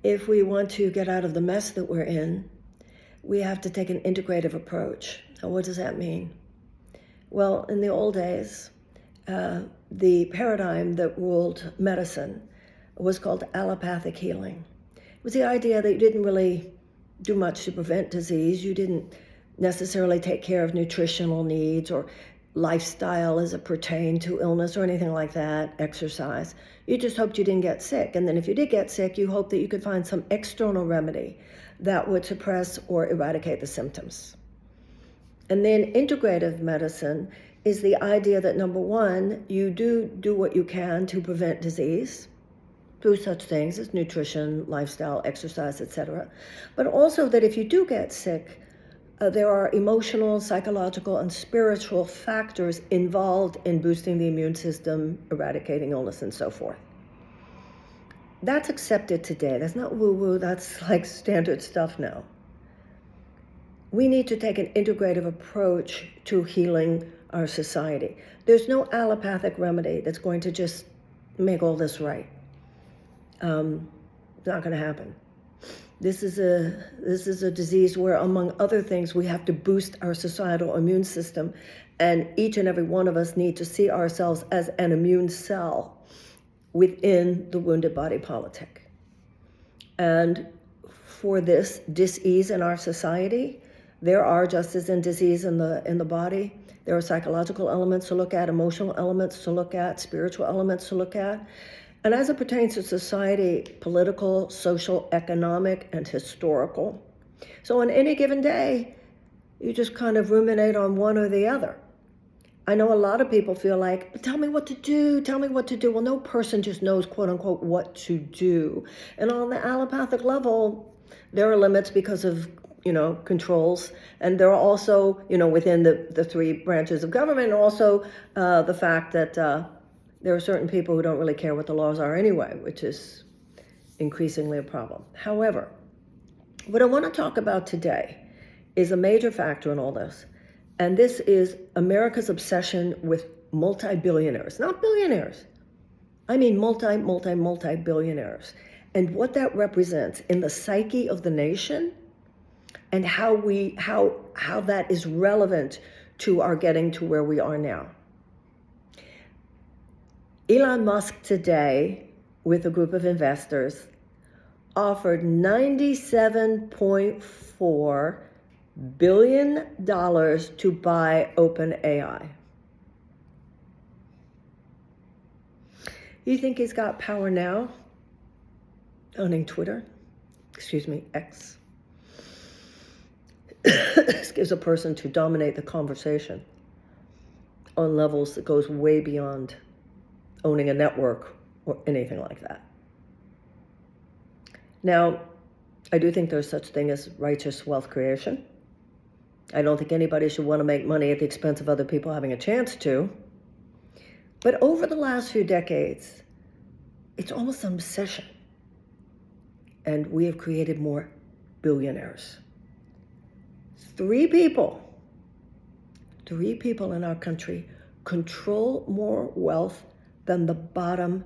If we want to get out of the mess that we're in, we have to take an integrative approach. Now, what does that mean? Well, in the old days, the paradigm that ruled medicine was called allopathic healing. It was the idea that you didn't really do much to prevent disease. You didn't necessarily take care of nutritional needs or lifestyle as it pertained to illness or anything like that, exercise. You just hoped you didn't get sick. And then if you did get sick, you hoped that you could find some external remedy that would suppress or eradicate the symptoms. And then integrative medicine is the idea that, number one, you do what you can to prevent disease through such things as nutrition, lifestyle, exercise, etc. But also that if you do get sick, there are emotional, psychological, and spiritual factors involved in boosting the immune system, eradicating illness, and so forth. That's accepted today. That's not woo-woo. That's like standard stuff now. We need to take an integrative approach to healing our society. There's no allopathic remedy that's going to just make all this right. It's not going to happen. This is a disease where, among other things, we have to boost our societal immune system, and each and every one of us need to see ourselves as an immune cell within the wounded body politic. And for this dis-ease in our society, there are, just as in disease in the body, there are psychological elements to look at, emotional elements to look at, spiritual elements to look at. And as it pertains to society, political, social, economic, and historical. So on any given day, you just kind of ruminate on one or the other. I know a lot of people feel like, tell me what to do, tell me what to do. Well, no person just knows, quote unquote, what to do. And on the allopathic level, there are limits because of, controls. And there are also, within the three branches of government, also the fact that there are certain people who don't really care what the laws are anyway, which is increasingly a problem. However, what I want to talk about today is a major factor in all this, and this is America's obsession with multi-billionaires, not billionaires. I mean multi-billionaires, and what that represents in the psyche of the nation, and how that is relevant to our getting to where we are now. Elon Musk today, with a group of investors, offered $97.4 billion to buy OpenAI. You think he's got power now? Owning Twitter, X. This gives a person to dominate the conversation on levels that goes way beyond owning a network or anything like that. Now, I do think there's such thing as righteous wealth creation. I don't think anybody should want to make money at the expense of other people having a chance to. But over the last few decades, it's almost an obsession. And we have created more billionaires. Three people in our country control more wealth than the bottom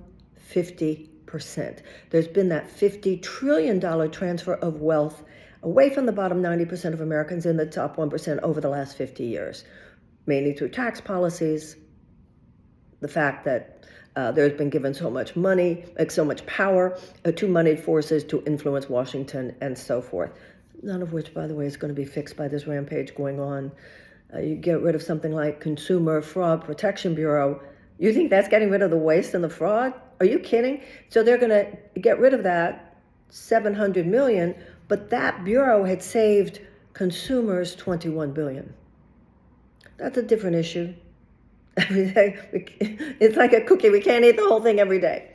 50%. There's been that $50 trillion transfer of wealth away from the bottom 90% of Americans in the top 1% over the last 50 years, mainly through tax policies, the fact that there's been given so much money, so much power to moneyed forces to influence Washington and so forth. None of which, by the way, is going to be fixed by this rampage going on. You get rid of something like Consumer Fraud Protection Bureau. You think that's getting rid of the waste and the fraud? Are you kidding? So they're going to get rid of that $700 million, but that bureau had saved consumers $21 billion. That's a different issue. Every day, it's like a cookie. We can't eat the whole thing every day.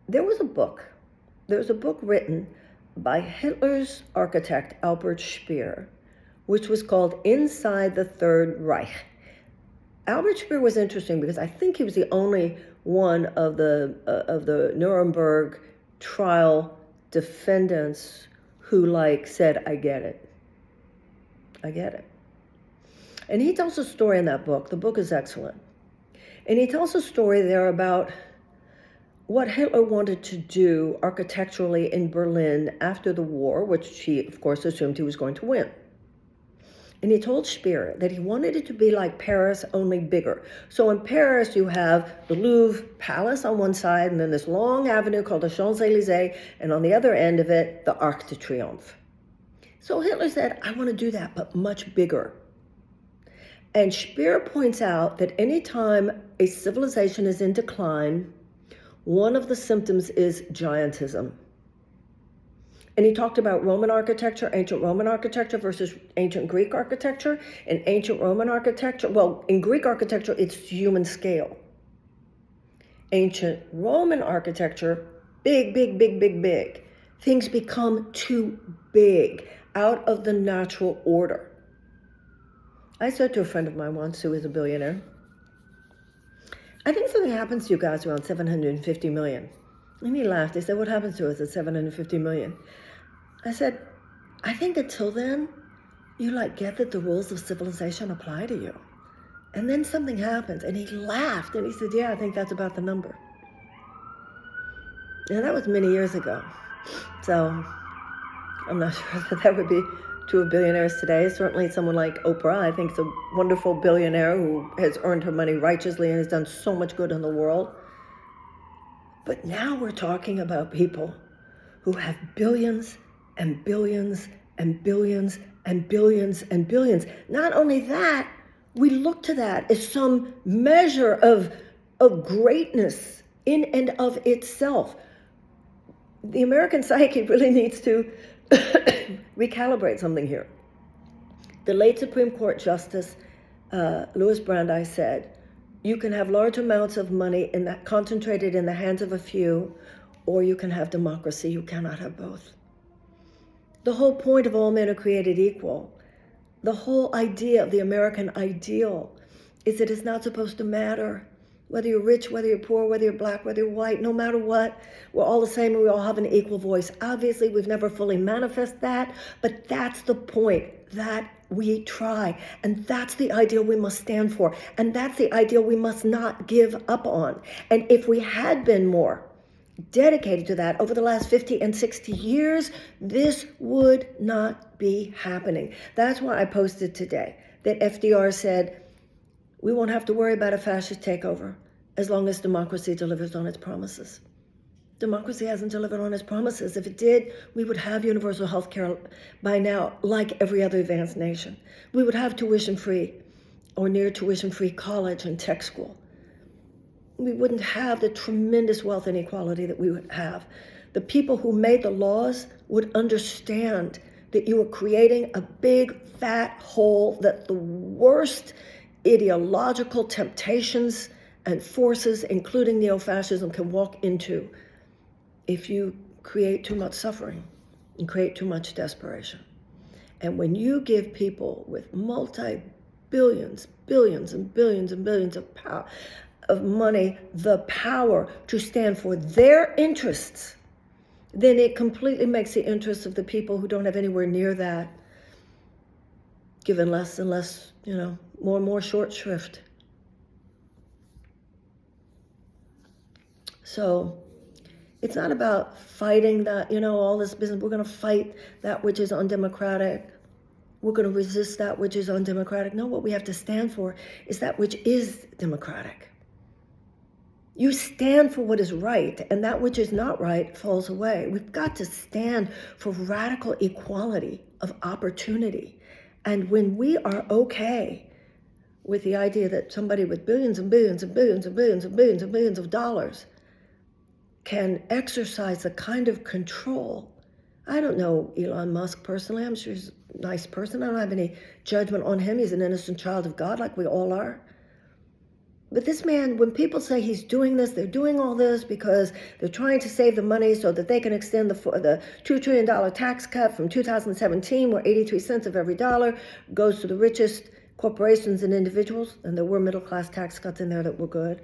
There was a book written by Hitler's architect, Albert Speer, which was called Inside the Third Reich. Albert Speer was interesting because I think he was the only one of the Nuremberg trial defendants who said, I get it. And he tells a story in that book. The book is excellent. And he tells a story there about what Hitler wanted to do architecturally in Berlin after the war, which he, of course, assumed he was going to win. And he told Speer that he wanted it to be like Paris, only bigger. So in Paris, you have the Louvre Palace on one side, and then this long avenue called the Champs-Élysées, and on the other end of it, the Arc de Triomphe. So Hitler said, I want to do that, but much bigger. And Speer points out that anytime a civilization is in decline, one of the symptoms is giantism. And he talked about Roman architecture, ancient Roman architecture versus ancient Greek architecture. In ancient Roman architecture, well, in Greek architecture, it's human scale. Ancient Roman architecture, big, big, big, big, big. Things become too big, out of the natural order. I said to a friend of mine once, who is a billionaire, I think something happens to you guys around 750 million. And he laughed. He said, what happens to us at 750 million? I said, I think until then, you get that the rules of civilization apply to you. And then something happens. And he laughed and he said, yeah, I think that's about the number. And that was many years ago. So I'm not sure that would be true of billionaires today. Certainly someone like Oprah, I think, is a wonderful billionaire who has earned her money righteously and has done so much good in the world. But now we're talking about people who have billions and billions and billions and billions and billions. Not only that, we look to that as some measure of greatness in and of itself. The American psyche really needs to recalibrate something here. The late Supreme Court Justice Louis Brandeis said, you can have large amounts of money concentrated in the hands of a few, or you can have democracy. You cannot have both. The whole point of all men are created equal, the whole idea of the American ideal is that it's not supposed to matter whether you're rich, whether you're poor, whether you're black, whether you're white, no matter what, we're all the same and we all have an equal voice. Obviously, we've never fully manifested that, but that's the point, that we try. And that's the ideal we must stand for. And that's the ideal we must not give up on. And if we had been more dedicated to that over the last 50 and 60 years, this would not be happening. That's why I posted today that FDR said, we won't have to worry about a fascist takeover as long as democracy delivers on its promises. Democracy hasn't delivered on its promises. If it did, we would have universal health care by now, like every other advanced nation. We would have tuition-free or near tuition-free college and tech school. We wouldn't have the tremendous wealth inequality that we would have. The people who made the laws would understand that you are creating a big, fat hole that the worst ideological temptations and forces, including neo-fascism, can walk into if you create too much suffering and create too much desperation. And when you give people with multi-billions, billions and billions and billions of money the power to stand for their interests, then it completely makes the interests of the people who don't have anywhere near that given less and less, more and more short shrift. So it's not about fighting that, all this business. We're going to fight that which is undemocratic. We're going to resist that which is undemocratic. No, what we have to stand for is that which is democratic. You stand for what is right, and that which is not right falls away. We've got to stand for radical equality of opportunity. And when we are okay with the idea that somebody with billions and billions and billions and billions and billions and billions of dollars can exercise the kind of control. I don't know Elon Musk personally. I'm sure he's a nice person. I don't have any judgment on him. He's an innocent child of God, like we all are. But this man, when people say he's doing this, they're doing all this because they're trying to save the money so that they can extend the $2 trillion tax cut from 2017, where 83 cents of every dollar goes to the richest corporations and individuals, and there were middle-class tax cuts in there that were good.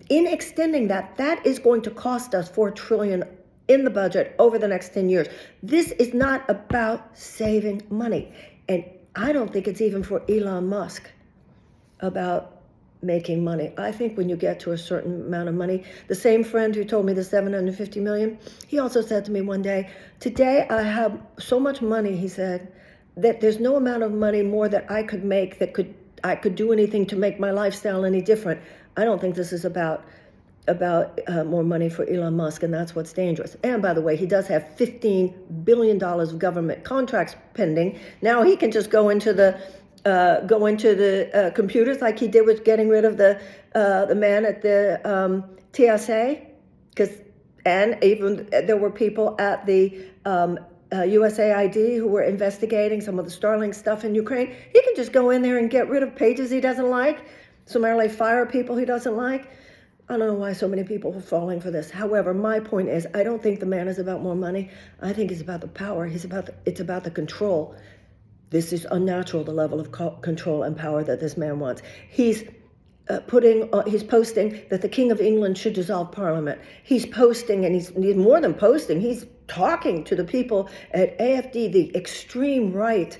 In extending that, that is going to cost us $4 trillion in the budget over the next 10 years. This is not about saving money. And I don't think it's even for Elon Musk about making money. I think when you get to a certain amount of money, the same friend who told me the 750 million, he also said to me one day, today I have so much money, he said, that there's no amount of money more that I could make I could do anything to make my lifestyle any different. I don't think this is about more money for Elon Musk, and that's what's dangerous. And by the way, he does have $15 billion of government contracts pending. Now he can just go into the computers like he did with getting rid of the man at the TSA, and even there were people at the USAID who were investigating some of the Starlink stuff in Ukraine. He can just go in there and get rid of pages he doesn't like, summarily fire people he doesn't like. I don't know why so many people are falling for this. However, my point is, I don't think the man is about more money. I think it's about the power. It's about the control. This is unnatural, the level of control and power that this man wants. He's posting that the King of England should dissolve Parliament. He's posting, and he's more than posting, he's talking to the people at AfD, the extreme right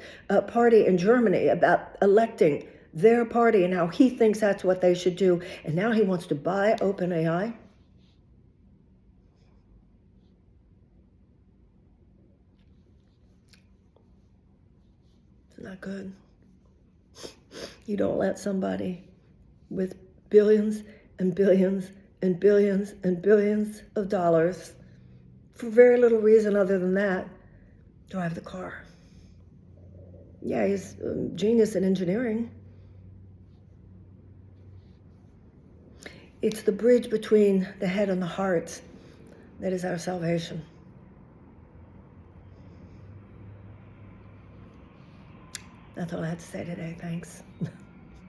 party in Germany, about electing their party and how he thinks that's what they should do. And now he wants to buy OpenAI. It's not good. You don't let somebody with billions and billions and billions and billions of dollars, for very little reason other than that, drive the car. Yeah, he's a genius in engineering. It's the bridge between the head and the heart that is our salvation. That's all I had to say today. Thanks.